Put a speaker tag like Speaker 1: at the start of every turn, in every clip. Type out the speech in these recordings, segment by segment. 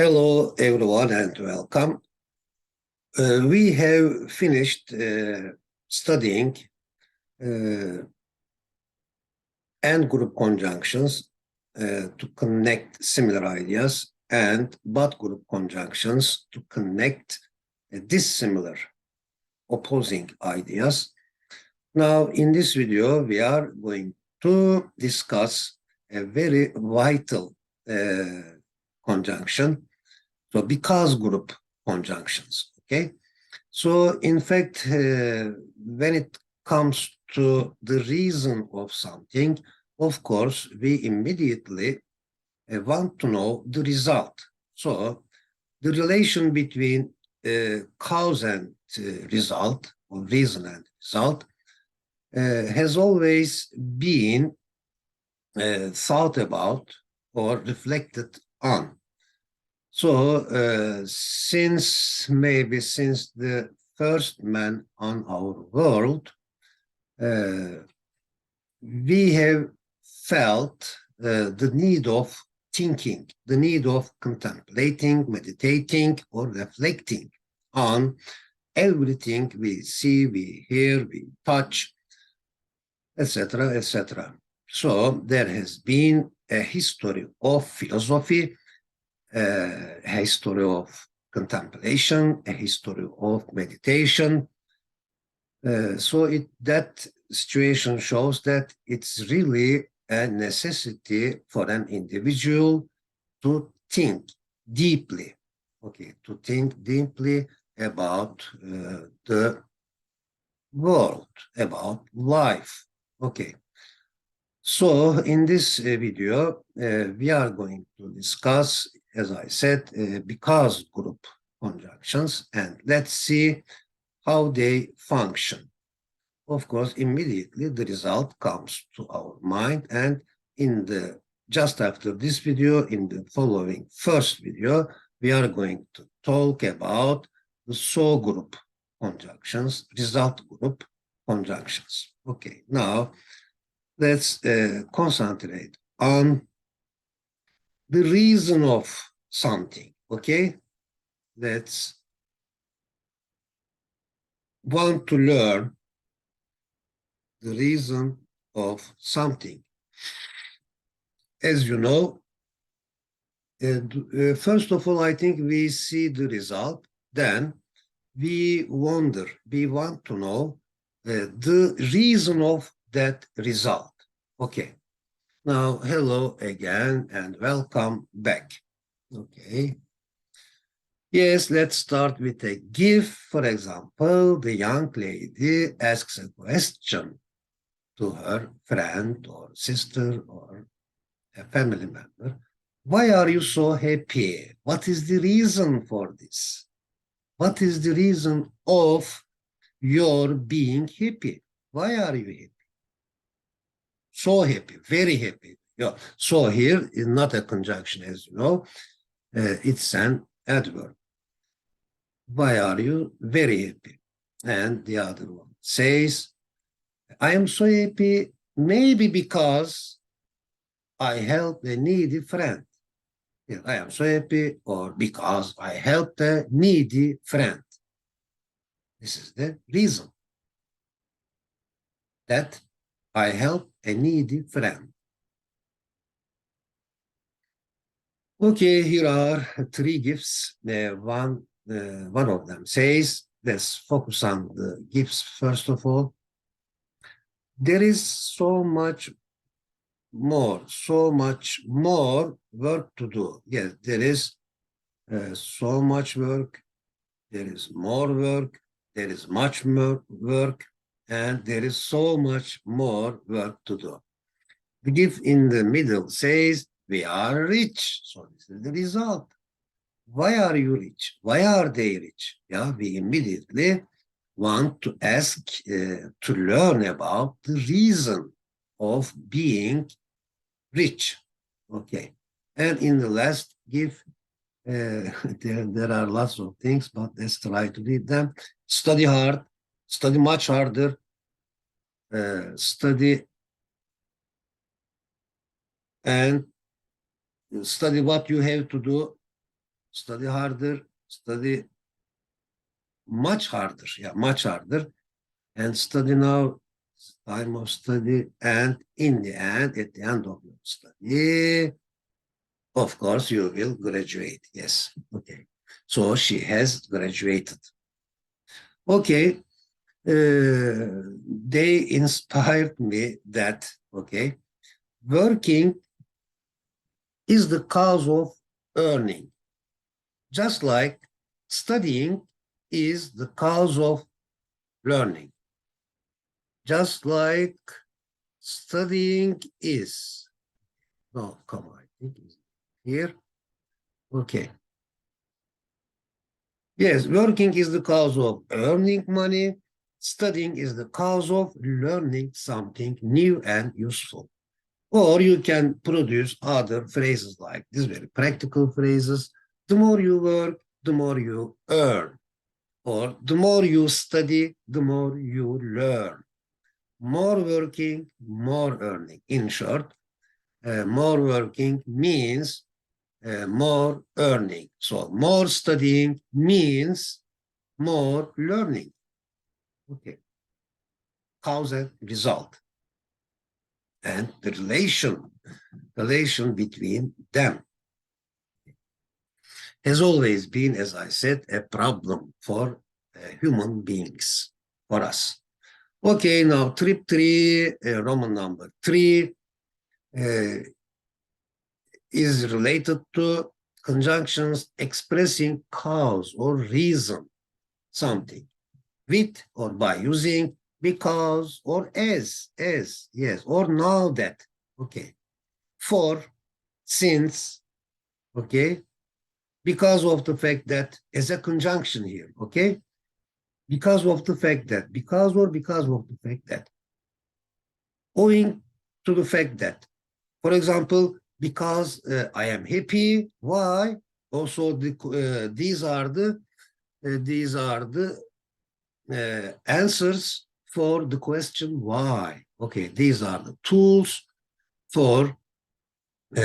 Speaker 1: Hello, everyone, and welcome. We have finished studying AND group conjunctions to connect similar ideas and but group conjunctions to connect dissimilar opposing ideas. Now, in this video, we are going to discuss a very vital conjunction. So because group conjunctions, okay? So in fact, when it comes to the reason of something, of course, we immediately want to know the result. So the relation between cause and result, or reason and result, has always been thought about or reflected on. So since the first man on our world, we have felt the need of thinking, the need of contemplating, meditating, or reflecting on everything we see, we hear, we touch, etc., etc. So there has been a history of philosophy, a history of contemplation, a history of meditation. That situation shows that it's really a necessity for an individual to think deeply, to think deeply about the world, about life, So in this video, we are going to discuss, as I said, because group conjunctions, and let's see how they function. Of course, immediately the result comes to our mind, and just after this video, in the following first video, we are going to talk about the so group conjunctions, result group conjunctions. Okay, now let's concentrate on the reason of something, okay? Let's want to learn the reason of something. As you know, first of all, I think we see the result, then we want to know the reason of that result. Okay. Now, hello again and welcome back. Okay. Yes, let's start with a gift. For example, the young lady asks a question to her friend or sister or a family member. Why are you so happy? What is the reason for this? What is the reason of your being happy? Why are you happy? So happy, very happy. Yeah. So here is not a conjunction, as you know. It's an adverb. Why are you very happy? And the other one says, I am so happy maybe because I helped a needy friend. Yeah, I am so happy or because I helped a needy friend. This is the reason that I helped a needy friend. Okay, here are three gifts. One of them says, let's focus on the gifts first of all. There is so much more work to do. Yes, there is so much work, there is more work, there is much more work, and there is so much more work to do. The gift in the middle says, we are rich. So this is the result. Why are you rich? Why are they rich? Yeah, we immediately want to ask, to learn about the reason of being rich. Okay. And in the last gift, there are lots of things, but let's try to read them. Study hard, study much harder, study and study what you have to do, study harder, study much harder, yeah, much harder, and study now, time of study, and in the end, at the end of your study, of course, you will graduate. Yes, okay. So she has graduated. Okay, they inspired me that, okay, working is the cause of earning, just like studying is the cause of learning, just like studying is. No, come on, I think it's here. Okay. Yes, working is the cause of earning money. Studying is the cause of learning something new and useful. Or you can produce other phrases like this, very practical phrases. The more you work, the more you earn. Or the more you study, the more you learn. More working, more earning. In short, more working means more earning. So more studying means more learning. Okay. Cause and result. And the relation between them has always been, as I said, a problem for human beings, for us. Okay, now trip 3, Roman number 3, is related to conjunctions expressing cause or reason, something, with or by using because or as, yes, or now that, okay, for, since, okay, because of the fact that, as a conjunction here, okay, because of the fact that, because or because of the fact that, owing to the fact that, for example, because I am happy, why? Also, these are the answers for the question why. Okay, these are the tools for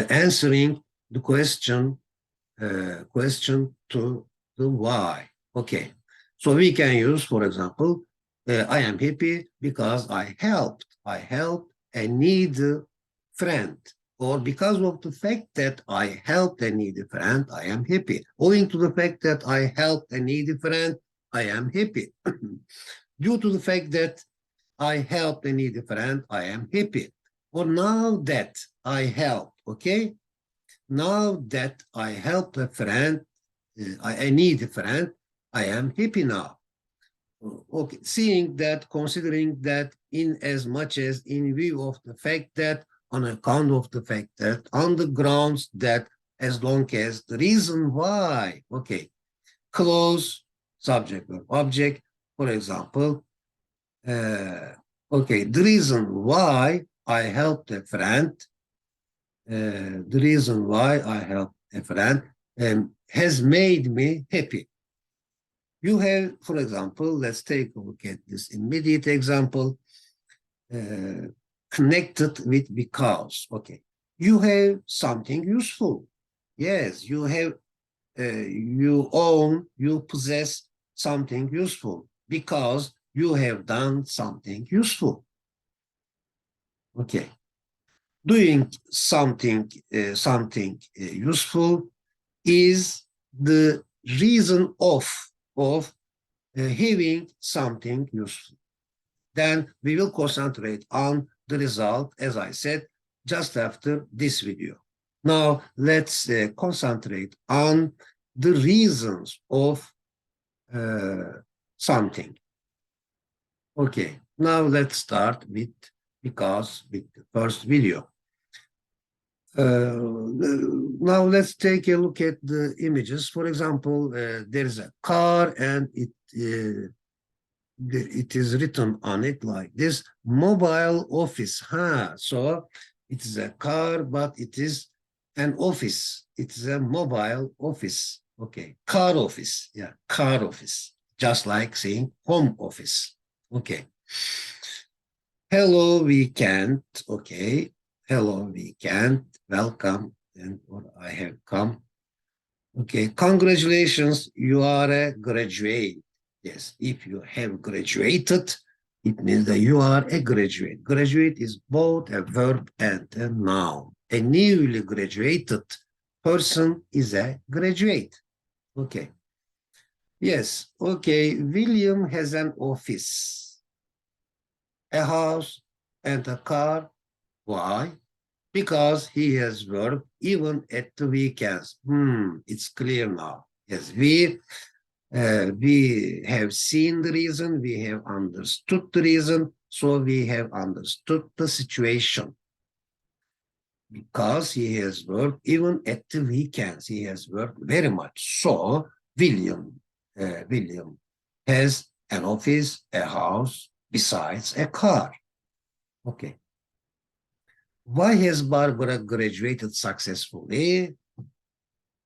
Speaker 1: answering the question to the why. Okay, so we can use, for example, I am happy because I helped a needy friend, or because of the fact that I helped a needy friend, I am happy. Owing to the fact that I helped a needy friend, I am happy. Due to the fact that I helped a needy friend, I am happy. Or now that I helped, okay? Now that I help a friend, I need a friend, I am happy now. Okay, seeing that, considering that, in as much as in view of the fact that, on account of the fact that, on the grounds that, as long as the reason why, okay, clause, subject or object, for example, okay, the reason why I helped a friend, the reason why I helped a friend has made me happy. You have, for example, let's take a look at this immediate example, connected with because, okay. You have something useful. Yes, you have, you own, you possess something useful because you have done something useful. Okay. Doing something useful is the reason of having something useful. Then we will concentrate on the result, as I said, just after this video. Now let's concentrate on the reasons of something. Okay, now let's start with because with the first video. Now let's take a look at the images. For example, there is a car and it is written on it like this, mobile office. So it is a car, but it is an office. It is a mobile office. Okay, car office. Yeah, car office. Just like saying home office. Okay. Hello, weekend. Okay. Hello, weekend. Welcome. And or I have come. Okay, congratulations, you are a graduate. Yes, if you have graduated, it means that you are a graduate. Graduate is both a verb and a noun. A newly graduated person is a graduate. Okay. Yes, okay. William has an office, a house, and a car. Why? Because he has work even at the weekends. It's clear now. Yes, we have seen the reason, we have understood the reason, so we have understood the situation. Because he has worked even at the weekends, he has worked very much. So William has an office, a house, besides a car. Okay. Why has Barbara graduated successfully?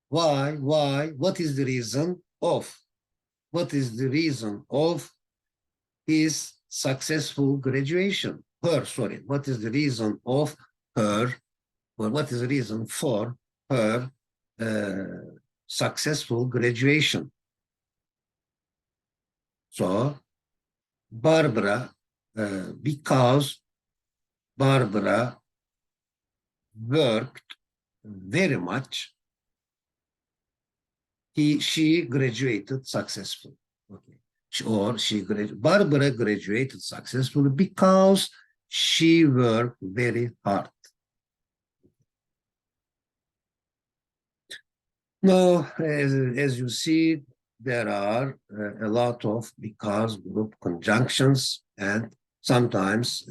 Speaker 1: Why? Why? What is the reason of? What is the reason of his successful graduation? What is the reason of her, or what is the reason for her successful graduation? So, because Barbara worked very much, she graduated successfully. Okay. Barbara graduated successfully because she worked very hard. Now, as you see, there are a lot of because group conjunctions, and sometimes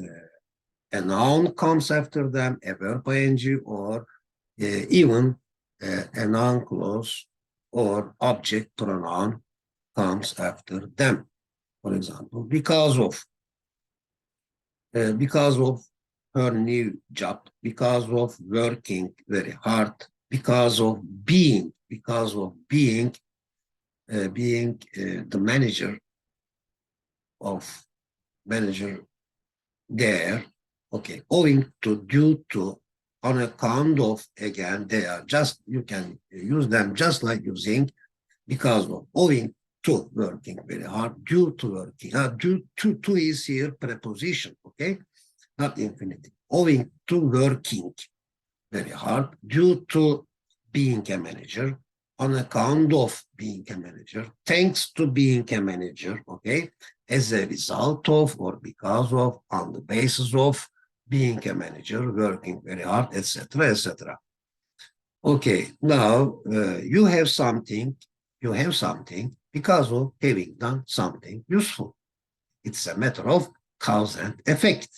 Speaker 1: a noun comes after them, a verb ing, or even a noun clause or object pronoun comes after them. For example, because of her new job, because of working very hard, because of being the manager there. Okay, due to, on account of, again, they are just, you can use them just like using because of, owing to working very hard, due to working, due to is here preposition, okay, not infinitive. Owing to working very hard, due to being a manager, on account of being a manager, thanks to being a manager, okay, as a result of or because of, on the basis of being a manager, working very hard, etc., etc. Okay, now you have something because of having done something useful. It's a matter of cause and effect,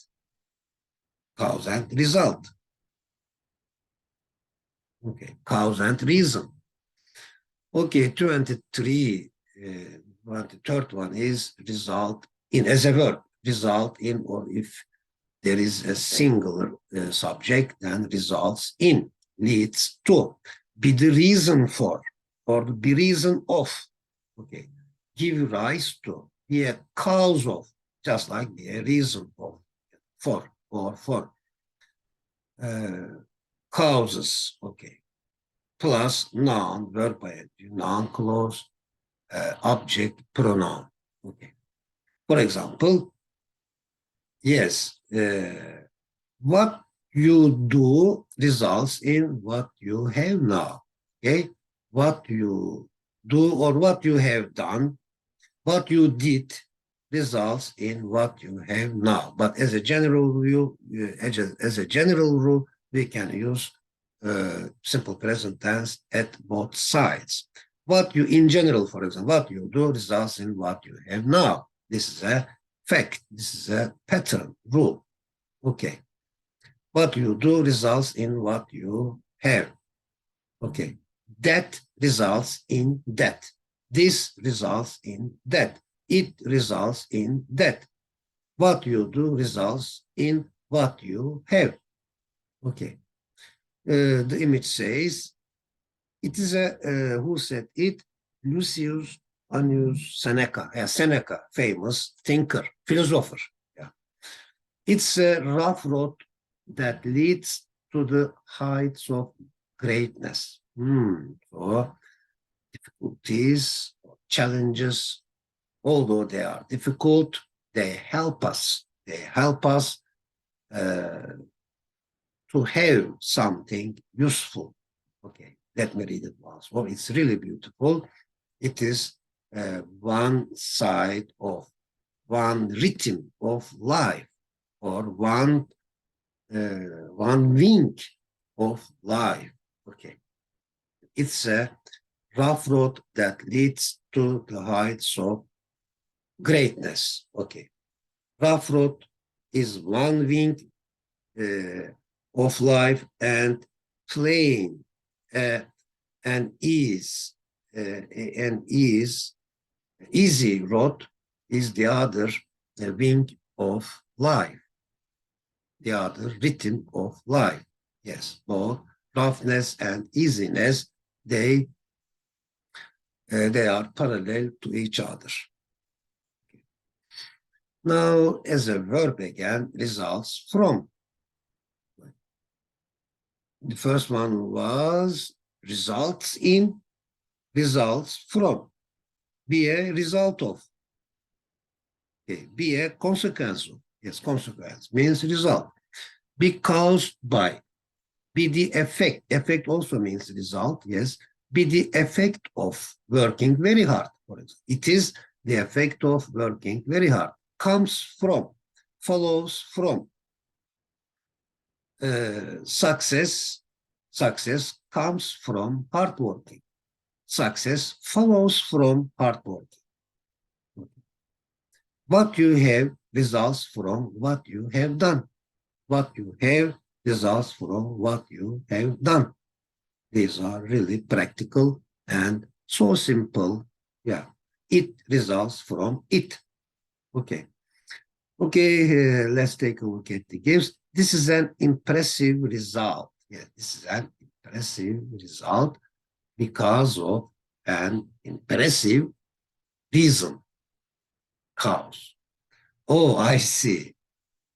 Speaker 1: cause and result. Okay, cause and reason. Okay, 23, the third one is result in, as a verb, result in, or if there is a singular subject, then results in, leads to, be the reason for, or be reason of, okay, give rise to, be a cause of, just like be a reason of, for, or for, causes, okay, plus noun, verb ing, noun clause, object, pronoun, okay. For example, yes, what you do results in what you have now. Okay, what you do or what you have done, what you did results in what you have now. But as a general rule, as a general rule, we can use simple present tense at both sides. What you, in general, for example, what you do results in what you have now. This is a fact. This is a pattern rule. Okay. What you do results in what you have. Okay. That results in that. This results in that. It results in that. What you do results in what you have. Okay. The image says, it is a, who said it? Lucius Annius Seneca, Seneca, famous thinker, philosopher. Yeah. It's a rough road that leads to the heights of greatness. So difficulties, challenges, although they are difficult, they help us. They help us to have something useful. Okay, let me read it once more. It's really beautiful. It is one side of one rhythm of life, or one wing of life. Okay, it's a rough road that leads to the heights of greatness. Okay, rough road is one wing of life, and plain and ease easy road is the other wing of life, the other rhythm of life. Yes, both roughness and easiness, they are parallel to each other. Now, as a verb again, results from. The first one was results in, results from. Be a result of. Okay. Be a consequence of. Yes, consequence means result. Be caused by. Be the effect. Effect also means result, yes. Be the effect of working very hard, for example. It is the effect of working very hard. Comes from, follows from. Success comes from hard working. Success follows from hard working. What you have results from what you have done. What you have results from what you have done. These are really practical and so simple. Yeah, it results from it. Okay. Okay, let's take a look at the gifts. This is an impressive result. Yeah, this is an impressive result because of an impressive reason, cause. Oh, I see.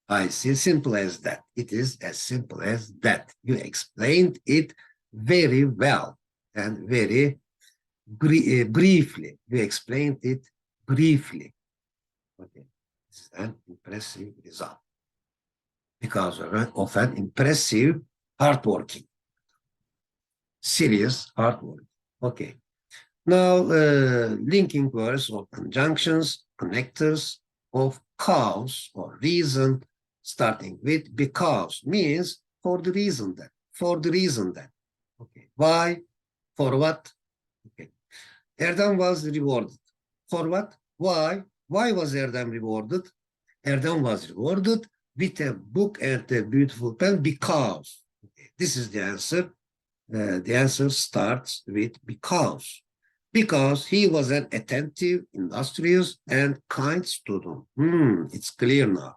Speaker 1: I see. Simple as that. It is as simple as that. You explained it very well and very briefly. You explained it briefly. Okay. This is an impressive result because of an impressive hardworking, serious hardworking. Okay. Now, linking words or conjunctions, connectors of cause or reason, starting with because means for the reason that, for the reason that. Okay. Why? For what? Okay. Erdem was rewarded. For what? Why? Why was Erdem rewarded? Erdem was rewarded with a book and a beautiful pen because. Okay. This is the answer. The answer starts with because. Because he was an attentive, industrious, and kind student. It's clear now.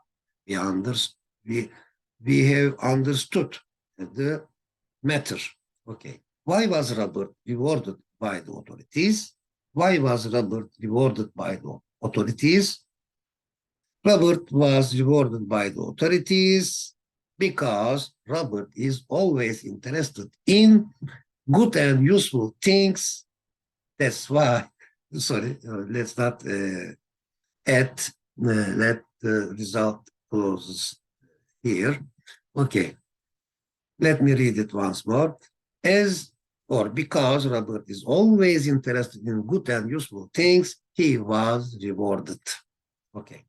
Speaker 1: We have understood the matter. Okay. Why was Robert rewarded by the authorities? Why was Robert rewarded by the authorities? Robert was rewarded by the authorities because Robert is always interested in good and useful things. That's why, sorry, let's not add, let the result closes here. Okay, let me read it once more. As or because Robert is always interested in good and useful things, he was rewarded. Okay.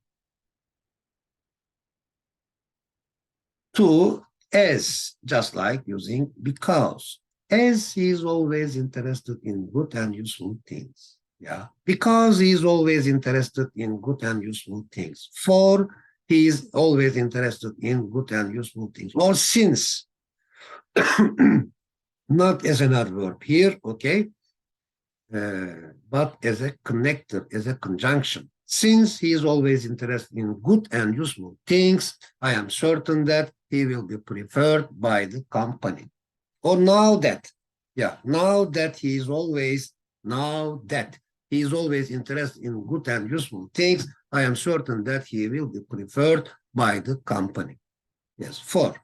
Speaker 1: To as, just like using because. As he is always interested in good and useful things. Yeah. Because he is always interested in good and useful things. For he is always interested in good and useful things. Or since. Not as an adverb here, okay? But as a connector, as a conjunction. Since he is always interested in good and useful things, I am certain that he will be preferred by the company. Or now that he is always interested in good and useful things, I am certain that he will be preferred by the company. Yes, 4.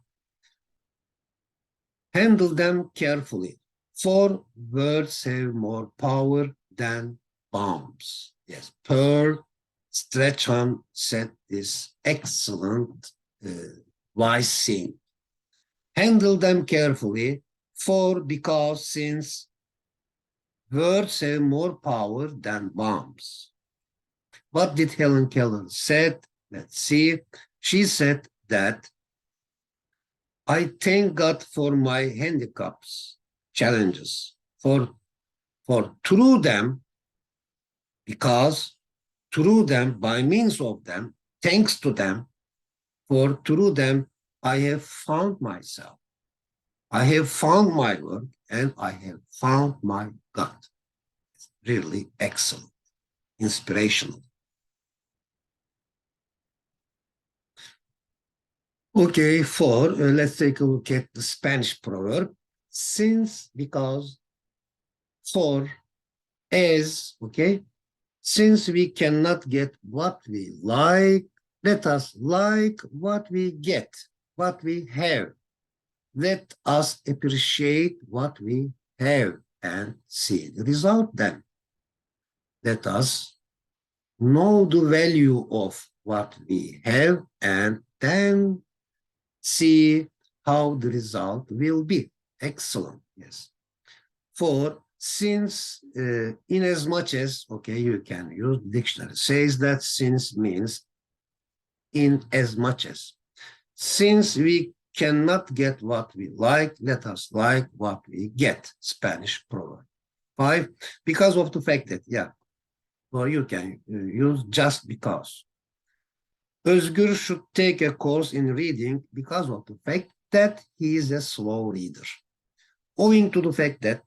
Speaker 1: Handle them carefully. For words have more power than bombs. Yes, Pearl Strachan said this excellent wise thing. Handle them carefully, because since words have more power than bombs. What did Helen Keller said? Let's see. She said that I thank God for my handicaps, challenges, for through them, because through them, by means of them, thanks to them, for through them, I have found myself. I have found my work and I have found my God. It's really excellent, inspirational. Okay, let's take a look at the Spanish proverb. Since, because, for, as, okay? Since we cannot get what we like, let us like what we get, what we have. Let us appreciate what we have and see the result then. Let us know the value of what we have and then see how the result will be. Excellent, yes. For since, in as much as, okay, you can use dictionary, says that since means in as much as. Since we cannot get what we like, let us like what we get. Spanish proverb. 5, because of the fact that, yeah, or you can use just because. Özgür should take a course in reading because of the fact that he is a slow reader. Owing to the fact that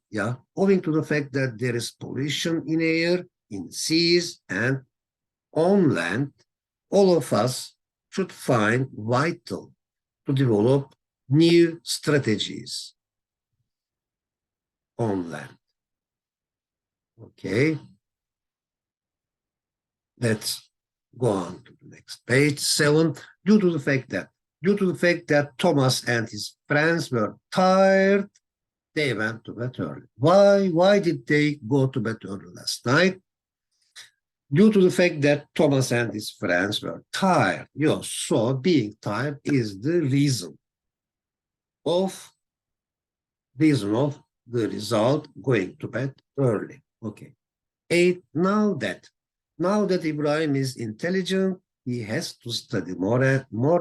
Speaker 1: there is pollution in air, in seas, and on land, all of us should find vital to develop new strategies on land. Okay. Let's go on to the next page, 7. Due to the fact that Thomas and his friends were tired, they went to bed early. Why did they go to bed early last night? Due to the fact that Thomas and his friends were tired. So being tired is the reason of the result going to bed early. Okay. 8. Now that Ibrahim is intelligent, he has to study more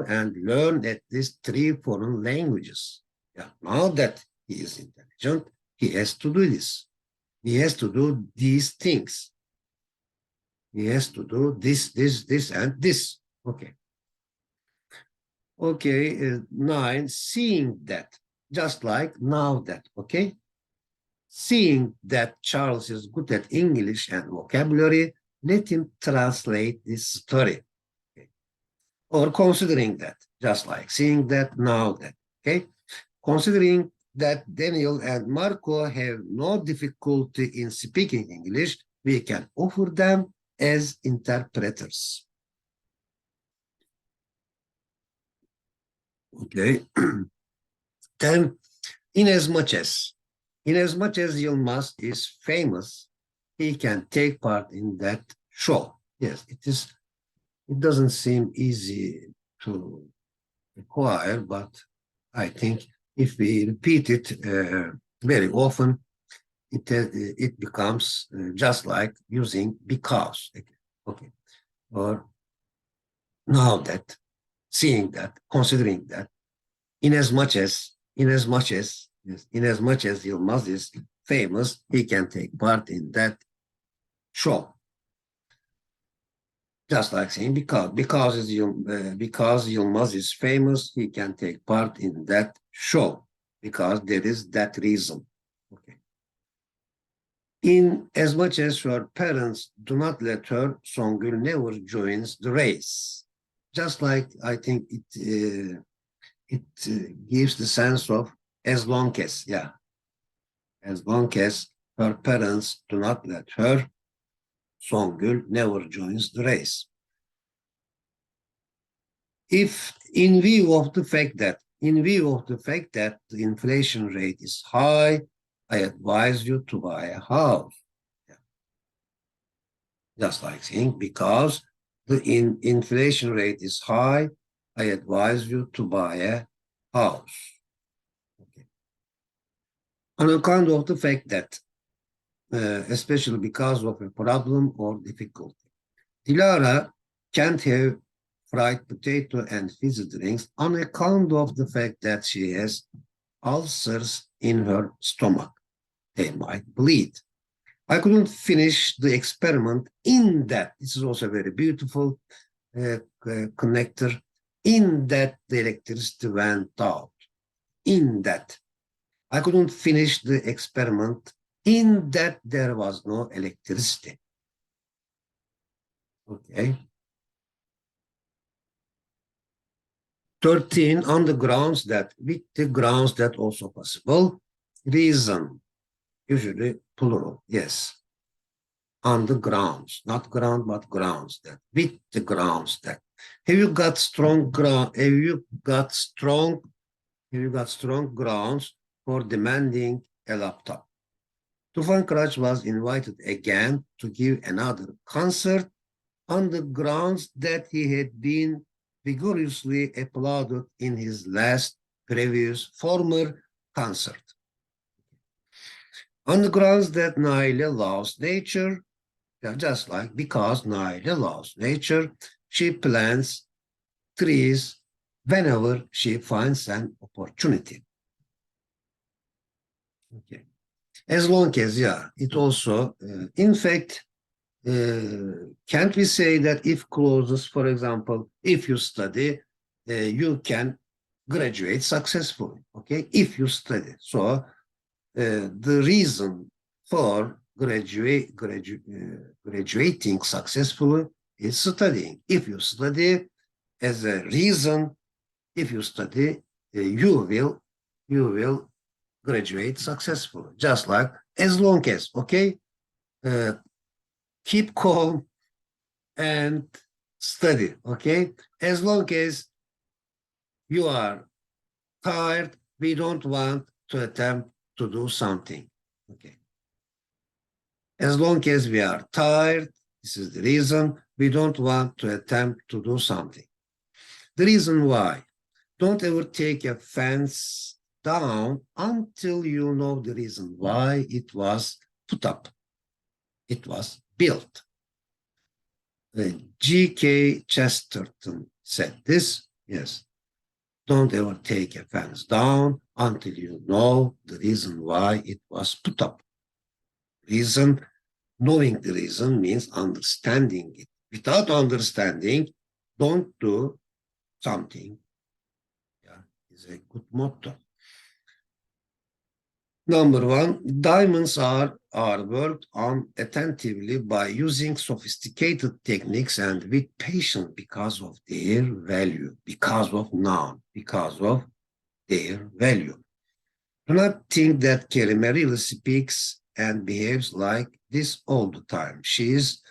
Speaker 1: and learn at least 3 foreign languages. Yeah. Now that he is intelligent, he has to do this. He has to do these things. He has to do this, and this. Okay. Okay, 9, seeing that, just like now that, okay? Seeing that Charles is good at English and vocabulary, let him translate this story. Okay? Or considering that, just like seeing that, now that, okay? Considering that Daniel and Marco have no difficulty in speaking English, we can offer them as interpreters. Okay. Then, inasmuch as Yilmaz is famous, he can take part in that show. Yes, it doesn't seem easy to acquire, but I think if we repeat it very often, it becomes just like using because. Okay. Or now that, seeing that, considering that, inasmuch as Yilmaz is famous, he can take part in that show. Just like saying because Yilmaz is famous, he can take part in that show because there is that reason. Okay. In as much as her parents do not let her, Songül never joins the race. Just like I think it gives the sense of as long as her parents do not let her, Songül never joins the race. If in view of the fact that the inflation rate is high, I advise you to buy a house. Yeah. Just like saying, because the inflation rate is high, I advise you to buy a house. Okay. On account of the fact that, especially because of a problem or difficulty, Dilara can't have fried potato and fizzy drinks on account of the fact that she has ulcers in her stomach. They might bleed. I couldn't finish the experiment in that. This is also a very beautiful connector. In that, the electricity went out. In that. I couldn't finish the experiment in that there was no electricity. Okay. 13, on the grounds that, with the grounds that also possible. Reason, usually plural, yes. On the grounds, not ground, but grounds that, with the grounds that. Have you got strong ground? Have you got strong grounds for demanding a laptop? Tufan Karac was invited again to give another concert on the grounds that he had been vigorously applauded in his previous former concert. On the grounds that Naila loves nature, just like because Naila loves nature, she plants trees whenever she finds an opportunity. Okay. As long as, yeah, it also, in fact, can't we say that if clauses, for example, if you study, you can graduate successfully, okay? If you study. So the reason for graduating successfully is studying. If you study as a reason, if you study, you will graduate successfully. Just like as long as, okay? Keep calm and study, okay? As long as you are tired, we don't want to attempt to do something, okay? As long as we are tired, this is the reason we don't want to attempt to do something. The reason why, don't ever take a fence down until you know the reason why it was put up, it was built. G.K. Chesterton said this, yes. Don't ever take a fence down until you know the reason why it was put up. Reason, knowing the reason means understanding it. Without understanding, don't do something. Yeah, is a good motto. Number 1, diamonds are worked on attentively by using sophisticated techniques and with patience because of their value, because of noun, because of their value. Do not think that Kerime really speaks and behaves like this all the time. She is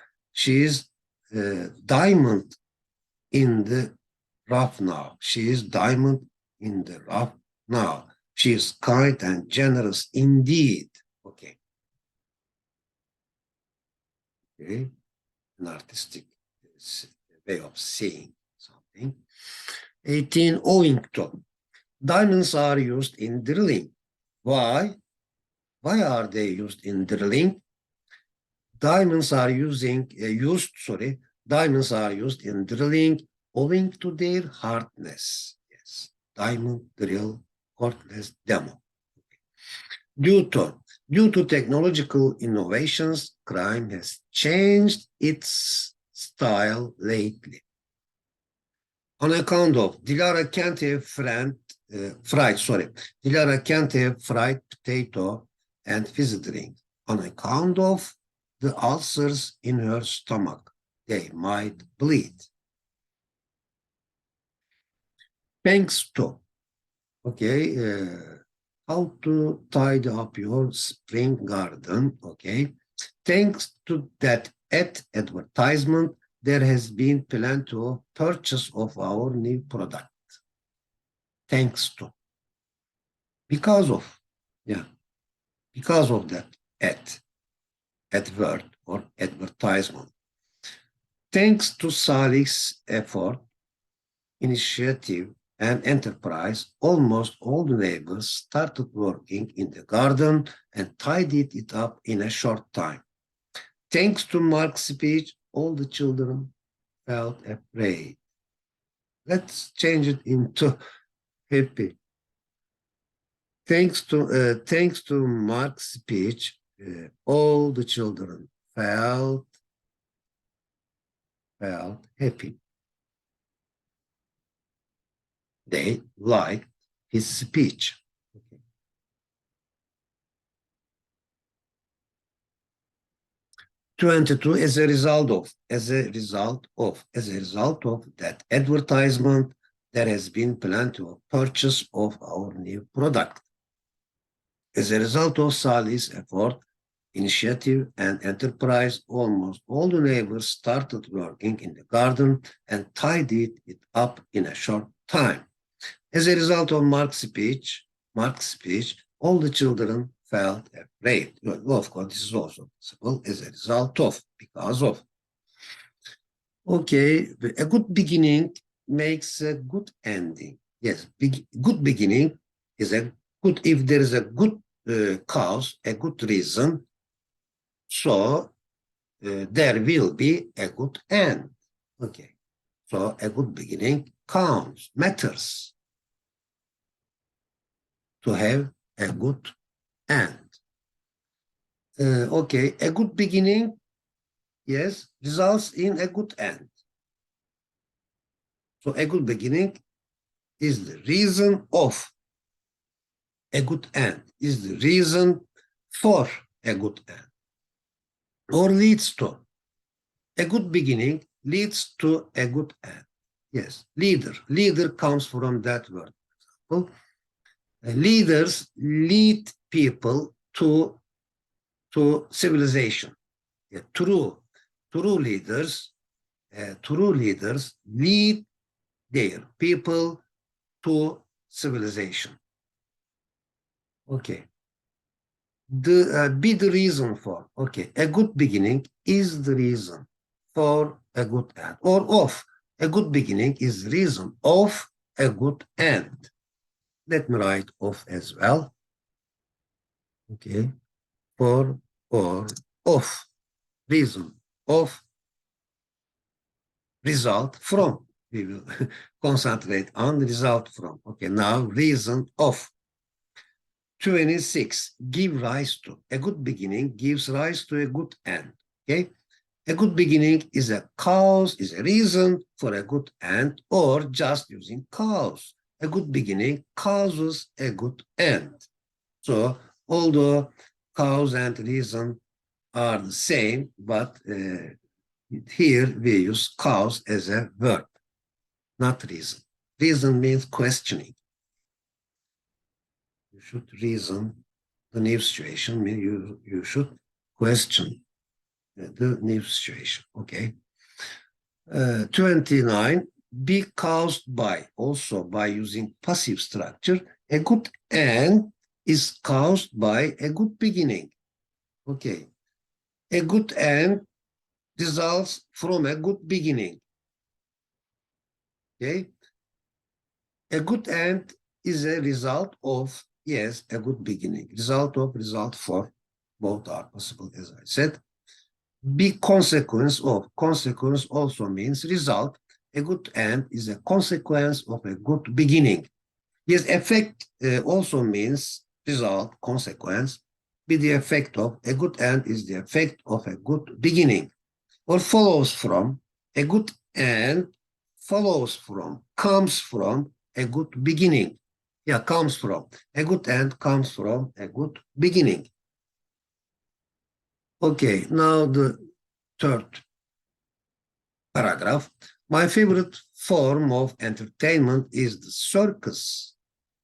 Speaker 1: diamond in the rough now. She is diamond in the rough now. She is kind and generous indeed. Okay. Okay. An artistic way of saying something. 18, owing to. Diamonds are used in drilling. Why? Why are they used in drilling? Diamonds are used in drilling owing to their hardness. Yes. Diamond drill cordless demo. Due to technological innovations, crime has changed its style lately. On account of Dilara can't have Dilara can't have fried potato and fizzy drink on account of the ulcers in her stomach. They might bleed. Thanks to, okay, how to tidy up your spring garden, okay. Thanks to that advertisement, there has been plenty of purchase of our new product. Thanks to. Because of, yeah. because of that advert or advertisement. Thanks to Salih's effort, initiative, and enterprise, almost all the neighbors started working in the garden and tidied it up in a short time. Thanks to Mark's speech, all the children felt afraid. Let's change it into happy. Thanks to Mark's speech, all the children felt happy. They liked his speech. Okay. 22, as a result of that advertisement, there has been plenty of purchase of our new product. As a result of Salih's effort, initiative, and enterprise, almost all the neighbors started working in the garden and tidied it up in a short time. As a result of Mark's speech, all the children felt afraid. Well, of course, this is also possible as a result of, because of. Okay, a good beginning makes a good ending. Yes, good beginning is a good, if there is a good cause, a good reason, so there will be a good end. Okay, so a good beginning counts, matters to have a good end. Okay, a good beginning, yes, results in a good end. So a good beginning is the reason of a good end, is the reason for a good end, or leads to. A good beginning leads to a good end. Yes, leader comes from that word. So, leaders lead people to civilization. Yeah, true leaders lead their people to civilization. Okay. Be the reason for. Okay, a good beginning is the reason for a good end, or of. A good beginning is the reason of a good end. Let me write of as well. Okay, for or of, reason of, result from. We will concentrate on the result from. Okay, now reason of. 26, give rise to. A good beginning gives rise to a good end. Okay, a good beginning is a cause, is a reason for a good end, or just using cause. A good beginning causes a good end. So although cause and reason are the same, but here we use cause as a verb, not reason. Reason means questioning. You should reason the new situation, you should question the new situation. Okay. 29, be caused by, also by using passive structure. A good end is caused by a good beginning. Okay. A good end results from a good beginning. Okay. A good end is a result of, yes, a good beginning. Result of, result for, both are possible, as I said. Be consequence of. Consequence also means result. A good end is a consequence of a good beginning. Yes, effect also means result, consequence. Be the effect of. A good end is the effect of a good beginning. Or follows from. A good end follows from, comes from a good beginning. Yeah, comes from. A good end comes from a good beginning. Okay, now the third paragraph. My favorite form of entertainment is the circus.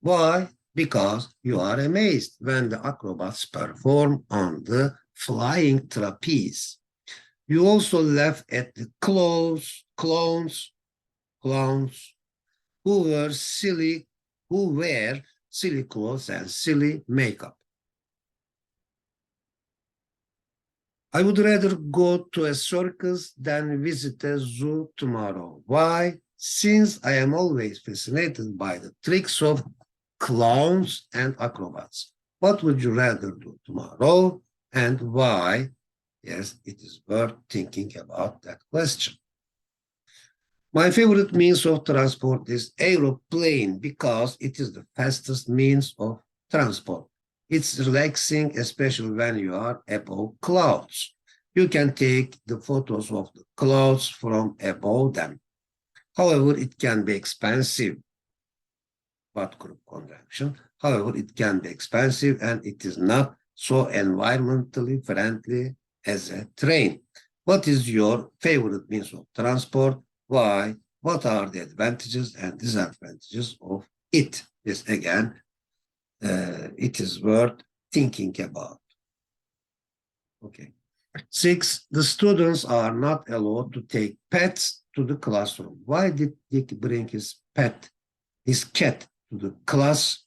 Speaker 1: Why? Because you are amazed when the acrobats perform on the flying trapeze. You also laugh at the clowns who wear silly clothes and silly makeup. I would rather go to a circus than visit a zoo tomorrow. Why? Since I am always fascinated by the tricks of clowns and acrobats. What would you rather do tomorrow and why? Yes, it is worth thinking about that question. My favorite means of transport is aeroplane because it is the fastest means of transport. It's relaxing, especially when you are above clouds. You can take the photos of the clouds from above them. However, it can be expensive. What group conjunction? However, it can be expensive and it is not so environmentally friendly as a train. What is your favorite means of transport? Why? What are the advantages and disadvantages of it? This again, it is worth thinking about. Okay. 6, the students are not allowed to take pets to the classroom. Why did Dick bring his cat, to the class?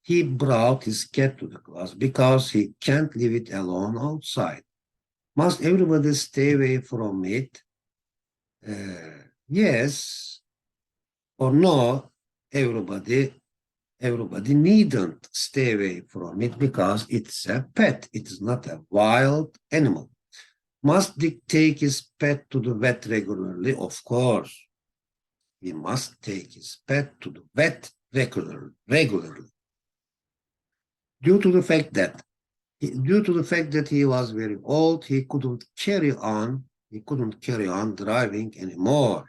Speaker 1: He brought his cat to the class because he can't leave it alone outside. Must everybody stay away from it? Yes or no, everybody needn't stay away from it because it's a pet. It is not a wild animal. Must Dick take his pet to the vet regularly? Of course. He must take his pet to the vet regularly. Due to the fact that he was very old, he couldn't carry on driving anymore.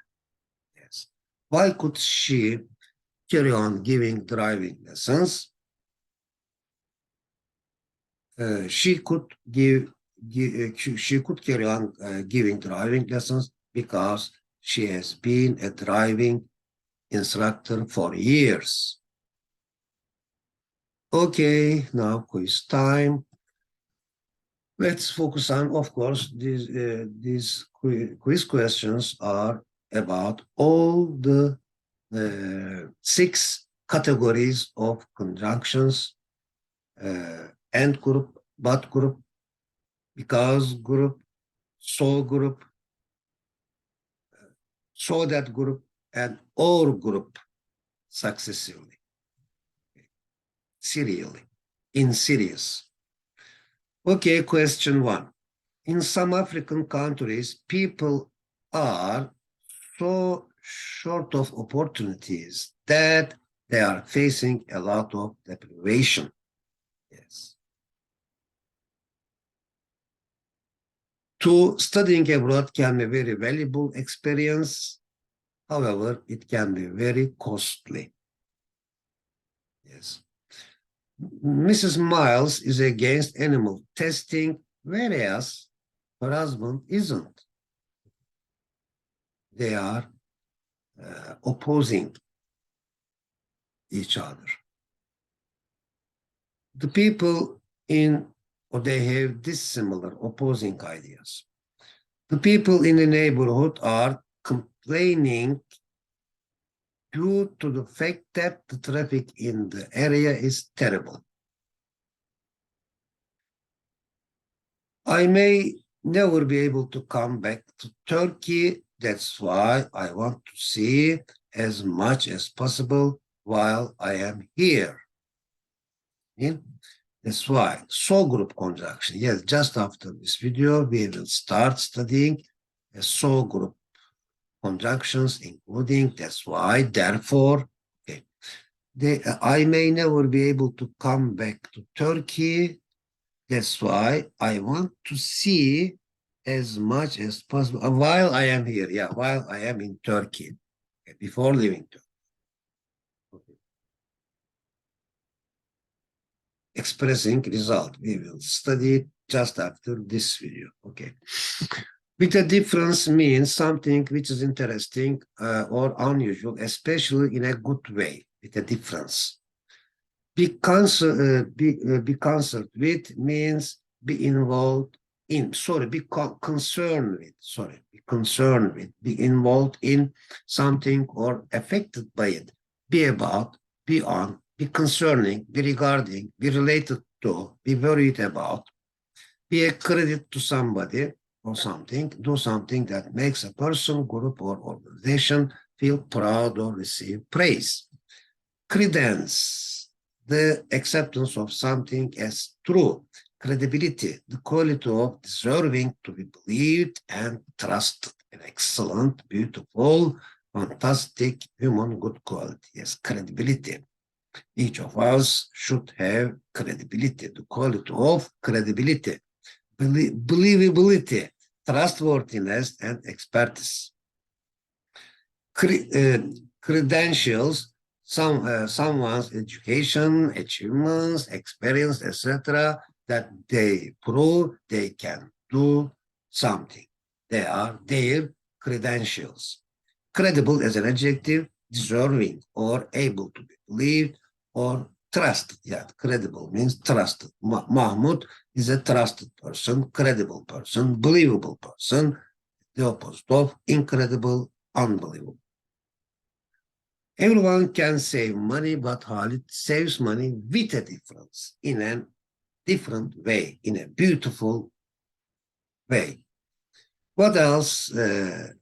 Speaker 1: Yes. Why could she carry on giving driving lessons? She could carry on giving driving lessons because she has been a driving instructor for years. Okay, now quiz time. Let's focus on, of course, these quiz questions are about all the 6 categories of conjunctions: and group, but group, because group, so group, so that group, and or group successively, serially, in series. Okay, question 1. In some African countries, people are so short of opportunities that they are facing a lot of deprivation. Yes. 2, studying abroad can be a very valuable experience. However, it can be very costly. Yes. Mrs. Miles is against animal testing, whereas her husband isn't. They are opposing each other. The people they have dissimilar opposing ideas. The people in the neighborhood are complaining due to the fact that the traffic in the area is terrible. I may never be able to come back to Turkey. That's why I want to see as much as possible while I am here. Yeah? That's why. So group conjunction. Yes, just after this video, we will start studying so group conjunctions, including that's why, therefore. Okay. I may never be able to come back to Turkey. That's why I want to see as much as possible while I am here. Yeah, while I am in Turkey, okay, before leaving Turkey. Okay. Expressing result. We will study it just after this video. Okay. With a difference means something which is interesting or unusual, especially in a good way, with a difference. Be concerned with means be involved in, be concerned with, be involved in something or affected by it. Be about, be on, be concerning, be regarding, be related to, be worried about, Be a credit to somebody or something. Do something that makes a person, group, or organization feel proud or receive praise. Credence, the acceptance of something as true. Credibility, the quality of deserving to be believed and trusted. An excellent, beautiful, fantastic human good quality. Yes, credibility. Each of us should have credibility, the quality of credibility, believability, trustworthiness, and expertise. Credentials, someone's education, achievements, experience, etc., that they prove they can do something. They are their credentials. Credible as an adjective, deserving or able to be believed or trusted. Yeah, credible means trusted. Mahmoud is a trusted person, credible person, believable person, the opposite of incredible, unbelievable. Everyone can save money, but Khalid saves money with a difference, in a different way, in a beautiful way. What else?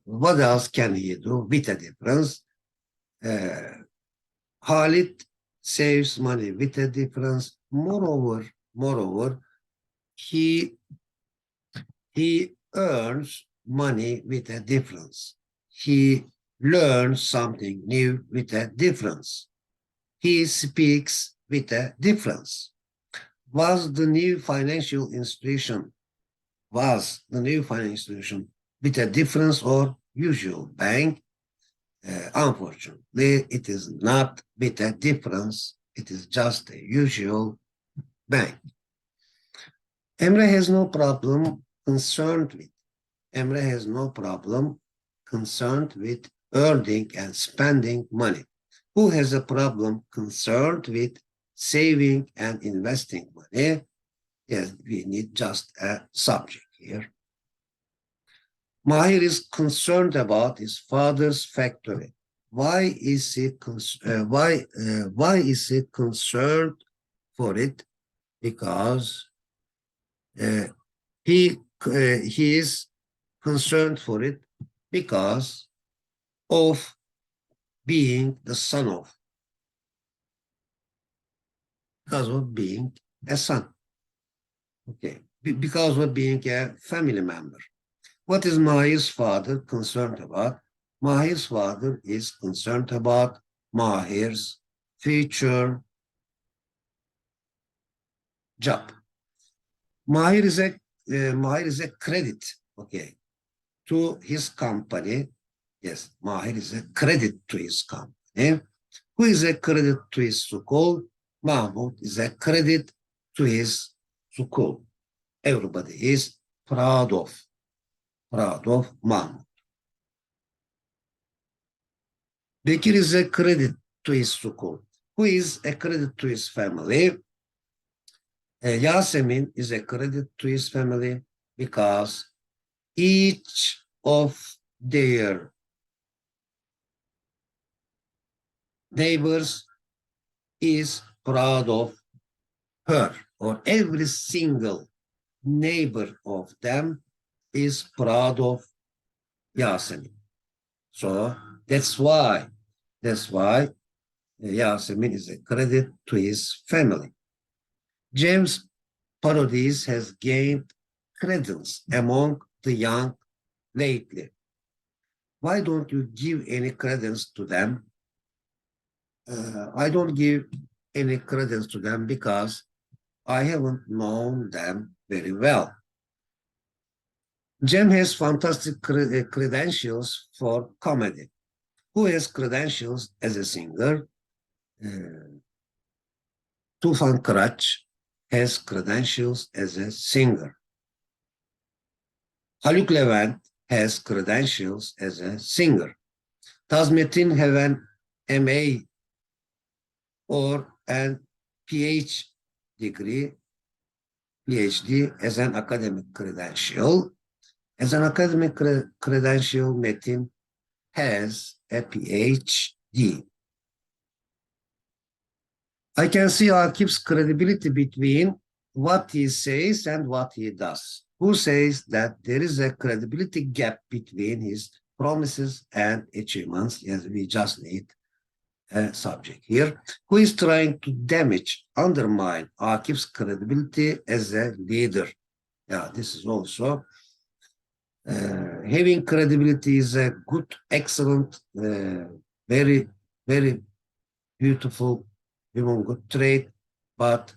Speaker 1: What else can he do with a difference? Khalid saves money with a difference. Moreover, he earns money with a difference. He learns something new with a difference. He speaks with a difference. Was the new financial institution with a difference or usual bank? Unfortunately, it is not with a difference. It is just a usual bank. Emre has no problem concerned with. Emre has no problem concerned with earning and spending money. Who has a problem concerned with saving and investing money? Yes, we need just a subject here. Mahir is concerned about his father's factory. Why is he concerned for it? Because he is concerned for it because of being the son of, because of being a son. Okay, because of being a family member. What is Mahir's father concerned about? Mahir's father is concerned about Mahir's future job. Mahir is a credit, okay, to his company. Yes, Mahir is a credit to his company. Who is a credit to his school? Mahmoud is a credit to his school. Everybody is proud of Mahmoud. Bekir is a credit to his school. Who is a credit to his family? Yasemin is a credit to his family because each of their neighbors is proud of her, or every single neighbor of them is proud of Yasemin. So that's why Yasemin is a credit to his family. James Parodies has gained credence among the young lately. Why don't you give any credence to them? I don't give any credence to them because I haven't known them very well. Jem has fantastic credentials for comedy. Who has credentials as a singer? Tufan Karaç has credentials as a singer. Haluk Levent has credentials as a singer. Tazmetin have an MA or an PhD as an academic credential. As an academic credential, Metin has a PhD. I can see Akif's credibility between what he says and what he does. Who says that there is a credibility gap between his promises and achievements? Yes, we just need a subject here. Who is trying to damage, undermine Akif's credibility as a leader? Yeah, this is also having credibility is a good, excellent, very, very beautiful, even good trait, but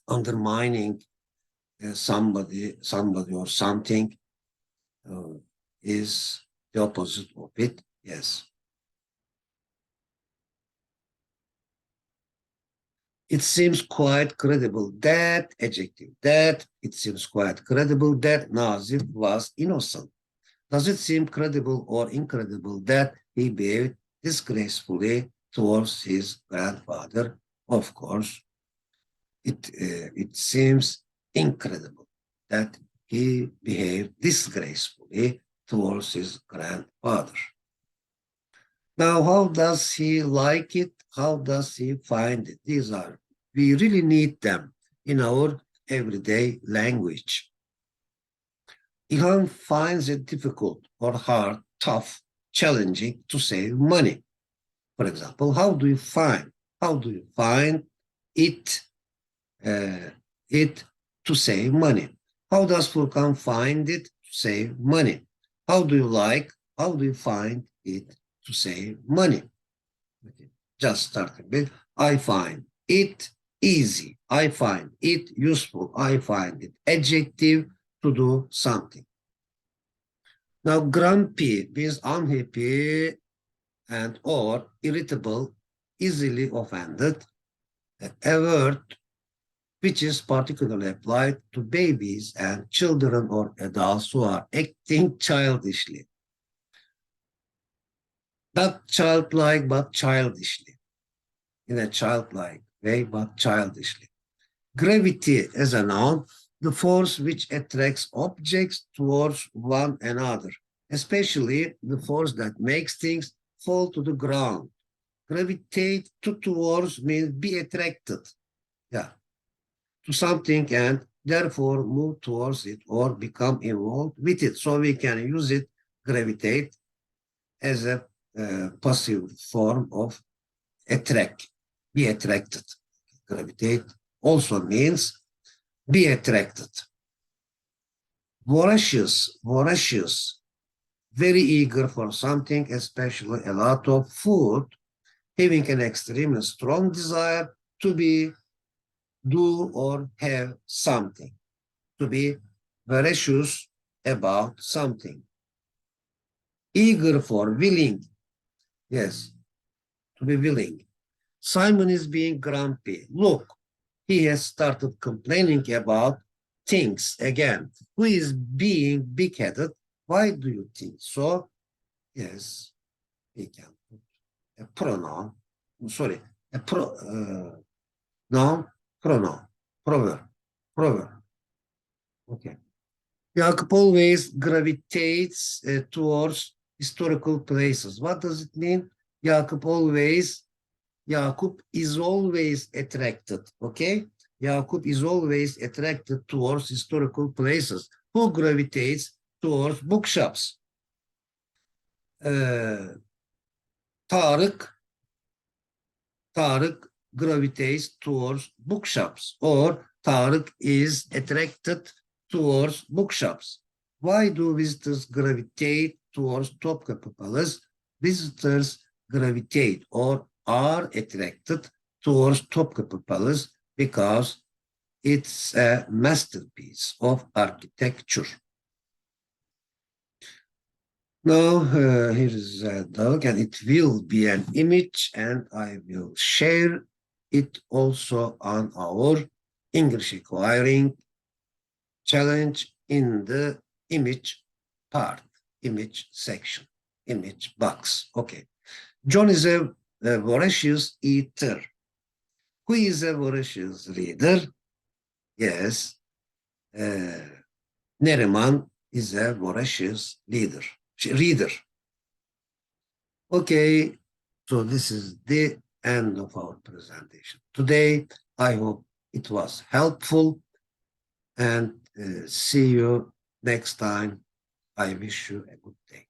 Speaker 1: undermining somebody or something is the opposite of it. Yes. It seems quite credible that adjective, that it seems quite credible that Nazif was innocent. Does it seem credible or incredible that he behaved disgracefully towards his grandfather? Of course, it seems incredible that he behaved disgracefully towards his grandfather. Now, how does he like it? How does he find it? We really need them in our everyday language. Ilhan finds it difficult or hard, tough, challenging to save money. For example, how do you find it, it to save money? How does Furkan find it to save money? How do you find it to save money? Okay. Just starting with, I find it easy. I find it useful. I find it adjective to do something. Now, grumpy means unhappy and or irritable, easily offended, a word which is particularly applied to babies and children or adults who are acting childishly. Not childlike, but childishly. In a childlike way, but childishly. Gravity as a noun, the force which attracts objects towards one another, especially the force that makes things fall to the ground. Gravitate towards means be attracted, yeah, to something and therefore move towards it or become involved with it. So we can use it, gravitate, as a passive form of attract, be attracted. Gravitate also means be attracted. Voracious, very eager for something, especially a lot of food, having an extremely strong desire to do or have something, to be voracious about something. Eager for, willing, yes, to be willing. Simon is being grumpy. Look, he has started complaining about things again. Who is being big-headed? Why do you think so? Yes, we can put a pronoun. Sorry, a noun, pronoun, proverb. Okay. Jacob always gravitates towards historical places. What does it mean? Jacob is always attracted, okay? Jacob is always attracted towards historical places. Who gravitates towards bookshops? Tarık gravitates towards bookshops, or Tarık is attracted towards bookshops. Why do visitors gravitate towards Topkapı Palace? Visitors gravitate or are attracted towards Topkapı Palace because it's a masterpiece of architecture. Now, here is a dog, and it will be an image, and I will share it also on our English acquiring challenge in the image part, image section, image box. Okay. John is a voracious eater. Who is a voracious reader? Yes. Neriman is a voracious reader. Okay, so this is the end of our presentation. Today, I hope it was helpful. and see you next time. I wish you a good day.